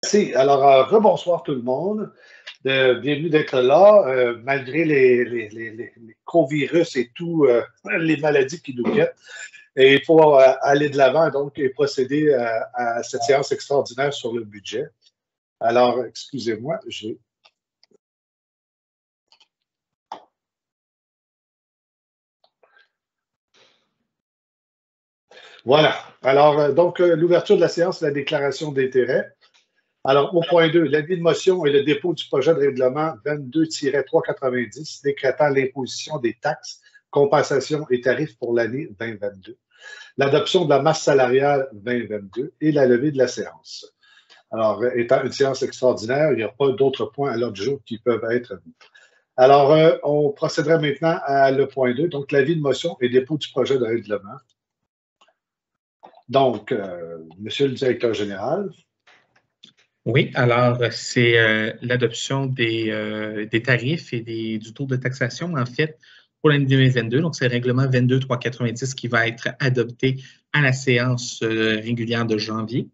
Si, alors, rebonsoir tout le monde. Bienvenue d'être là, malgré les co-virus et tout, les maladies qui nous guettent. Et il faut aller de l'avant donc et procéder à cette séance extraordinaire sur le budget. Alors, excusez-moi, j'ai. Voilà. Alors, donc, l'ouverture de la séance, la déclaration d'intérêt. Alors, au point 2, l'avis de motion et le dépôt du projet de règlement 22-390 décrétant l'imposition des taxes, compensations et tarifs pour l'année 2022, l'adoption de la masse salariale 2022 et la levée de la séance. Alors, étant une séance extraordinaire, il n'y a pas d'autres points à l'ordre du jour qui peuvent être mis. Alors, on procéderait maintenant à le point 2, donc l'avis de motion et dépôt du projet de règlement. Donc, Monsieur le directeur général. Oui, alors c'est l'adoption des tarifs et du taux de taxation, en fait, pour l'année 2022. Donc, c'est le règlement 22-390 qui va être adopté à la séance régulière de janvier.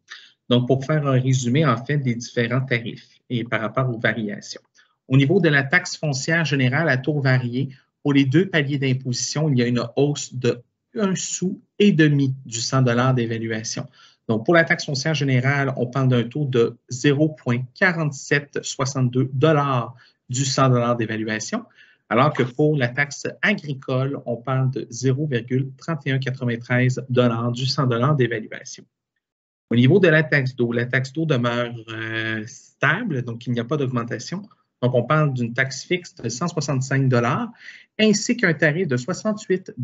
Donc, pour faire un résumé, en fait, des différents tarifs et par rapport aux variations. Au niveau de la taxe foncière générale à taux varié, pour les deux paliers d'imposition, il y a une hausse de 1,5 sou du 100 $ d'évaluation. Donc, pour la taxe foncière générale, on parle d'un taux de 0,4762 $ du 100 $ d'évaluation, alors que pour la taxe agricole, on parle de 0,3193 $ du 100 $ d'évaluation. Au niveau de la taxe d'eau demeure stable, donc il n'y a pas d'augmentation. Donc, on parle d'une taxe fixe de 165 $ ainsi qu'un tarif de 68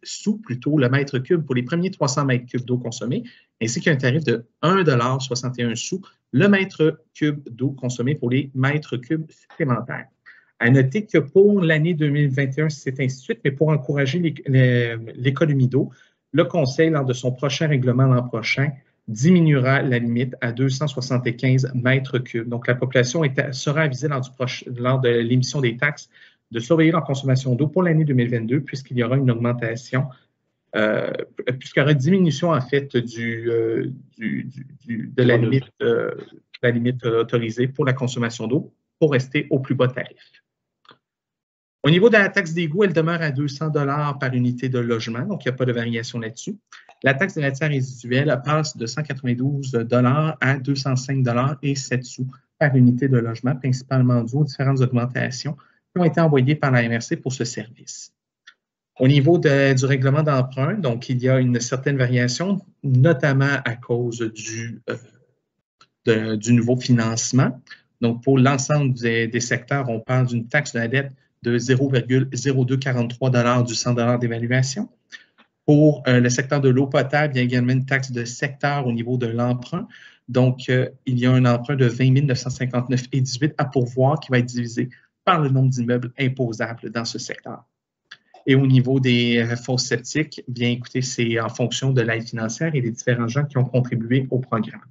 sous plutôt le mètre cube pour les premiers 300 mètres cubes d'eau consommée, ainsi qu'un tarif de 1,61 $ le mètre cube d'eau consommée pour les mètres cubes supplémentaires. À noter que pour l'année 2021, c'est ainsi de suite, mais pour encourager l'économie d'eau, le Conseil, lors de son prochain règlement l'an prochain, diminuera la limite à 275 mètres cubes. Donc, la population sera avisée lors de l'émission des taxes de surveiller leur consommation d'eau pour l'année 2022, puisqu'il y aura une augmentation, puisqu'il y aura une diminution, en fait, de la limite autorisée pour la consommation d'eau pour rester au plus bas tarif. Au niveau de la taxe d'égout, elle demeure à 200 $ par unité de logement, donc il n'y a pas de variation là-dessus. La taxe des matières résiduelles passe de 192 $ à 205 $ par unité de logement, principalement dû aux différentes augmentations qui ont été envoyées par la MRC pour ce service. Au niveau du règlement d'emprunt, donc il y a une certaine variation, notamment à cause du nouveau financement. Donc, pour l'ensemble des secteurs, on parle d'une taxe de la dette de 0,0243 $ du 100 $ d'évaluation. Pour le secteur de l'eau potable, il y a également une taxe de secteur au niveau de l'emprunt. Donc, il y a un emprunt de 20 959,18 à pourvoir qui va être divisé par le nombre d'immeubles imposables dans ce secteur. Et au niveau des fosses septiques, bien écoutez, c'est en fonction de l'aide financière et des différents gens qui ont contribué au programme.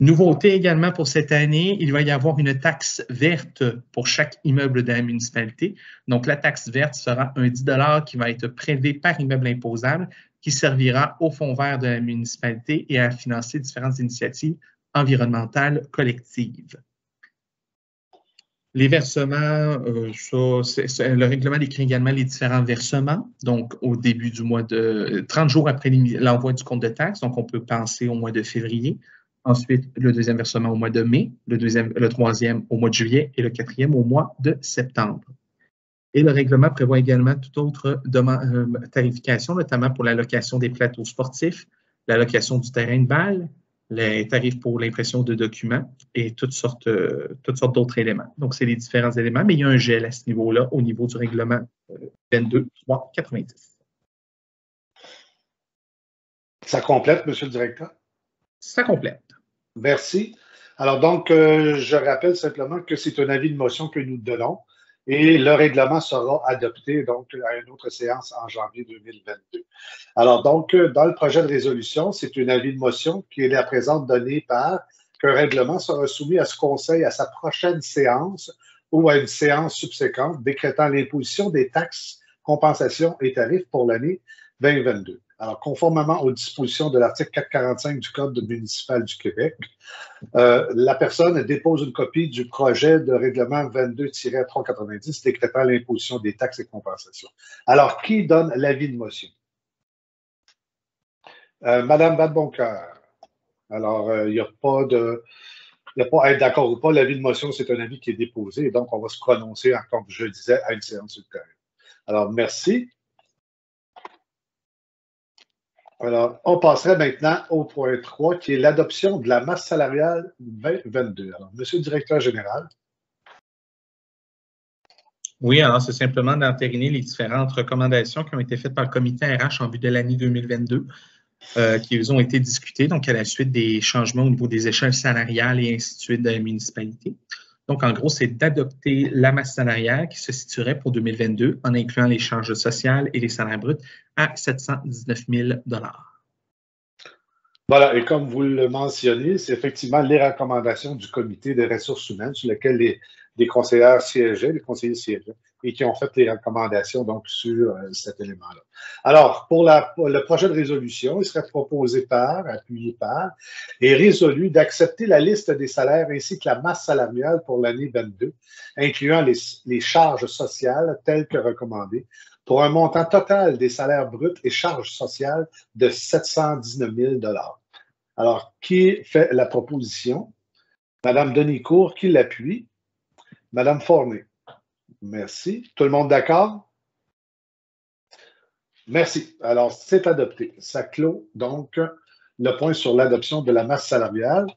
Nouveauté également pour cette année, il va y avoir une taxe verte pour chaque immeuble de la municipalité. Donc, la taxe verte sera un 10 $ qui va être prélevé par immeuble imposable qui servira au fonds vert de la municipalité et à financer différentes initiatives environnementales collectives. Les versements, le règlement décrit également les différents versements. Donc, au début du mois 30 jours après l'envoi du compte de taxe, donc on peut penser au mois de février. Ensuite, le deuxième versement au mois de mai, le troisième au mois de juillet et le quatrième au mois de septembre. Et le règlement prévoit également toute autre tarification, notamment pour la location des plateaux sportifs, la location du terrain de balle, les tarifs pour l'impression de documents et toutes sortes d'autres éléments. Donc, c'est les différents éléments, mais il y a un gel à ce niveau-là, au niveau du règlement 22-390. Ça complète, Monsieur le directeur? Ça complète. Merci. Alors donc, je rappelle simplement que c'est un avis de motion que nous donnons et le règlement sera adopté donc à une autre séance en janvier 2022. Alors donc, dans le projet de résolution, c'est un avis de motion qui est à présent donné par qu'un règlement sera soumis à ce Conseil à sa prochaine séance ou à une séance subséquente décrétant l'imposition des taxes, compensations et tarifs pour l'année 2022. Alors, conformément aux dispositions de l'article 445 du Code municipal du Québec, la personne dépose une copie du projet de règlement 22-390 décrétant l'imposition des taxes et compensations. Alors, qui donne l'avis de motion? Madame Vadeboncoeur. Alors, il n'y a pas à être d'accord ou pas. L'avis de motion, c'est un avis qui est déposé. Et donc, on va se prononcer, comme je le disais, à une séance ultérieure. Alors, merci. Alors, on passerait maintenant au point 3, qui est l'adoption de la masse salariale 2022. Alors, Monsieur le directeur général. Oui, alors c'est simplement d'entériner les différentes recommandations qui ont été faites par le comité RH en vue de l'année 2022, qui ont été discutées, donc à la suite des changements au niveau des échelles salariales et ainsi de suite de la municipalité. Donc, en gros, c'est d'adopter la masse salariale qui se situerait pour 2022 en incluant les charges sociales et les salaires bruts à 719 000 $. Voilà, et comme vous le mentionnez, c'est effectivement les recommandations du comité des ressources humaines sur lesquelles les conseillers siégeaient, et qui ont fait les recommandations donc sur cet élément-là. Alors, pour le projet de résolution, il serait proposé appuyé par, et résolu d'accepter la liste des salaires ainsi que la masse salariale pour l'année 22, incluant les charges sociales telles que recommandées, pour un montant total des salaires bruts et charges sociales de 719 000 $. Alors, qui fait la proposition? Madame Denicourt, qui l'appuie? Madame Forné. Merci. Tout le monde d'accord? Merci. Alors, c'est adopté. Ça clôt donc le point sur l'adoption de la masse salariale.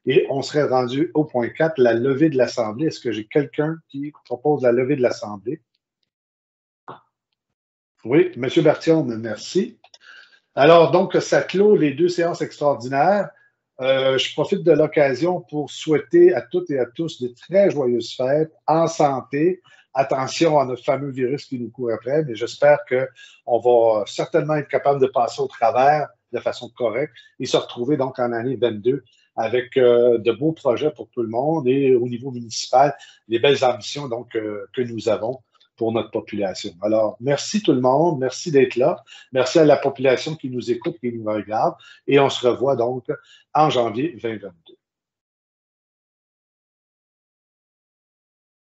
Et on serait rendu au point 4, la levée de l'Assemblée. Est-ce que j'ai quelqu'un qui propose la levée de l'Assemblée? Oui, M. Berthiaume, merci. Alors, donc, ça clôt les 2 séances extraordinaires. Je profite de l'occasion pour souhaiter à toutes et à tous de très joyeuses fêtes, en santé. Attention à notre fameux virus qui nous court après, mais j'espère qu'on va certainement être capable de passer au travers de façon correcte et se retrouver donc en année 22 avec de beaux projets pour tout le monde et au niveau municipal, les belles ambitions donc que nous avons pour notre population. Alors, merci tout le monde, merci d'être là, merci à la population qui nous écoute, qui nous regarde, et on se revoit donc en janvier 2022.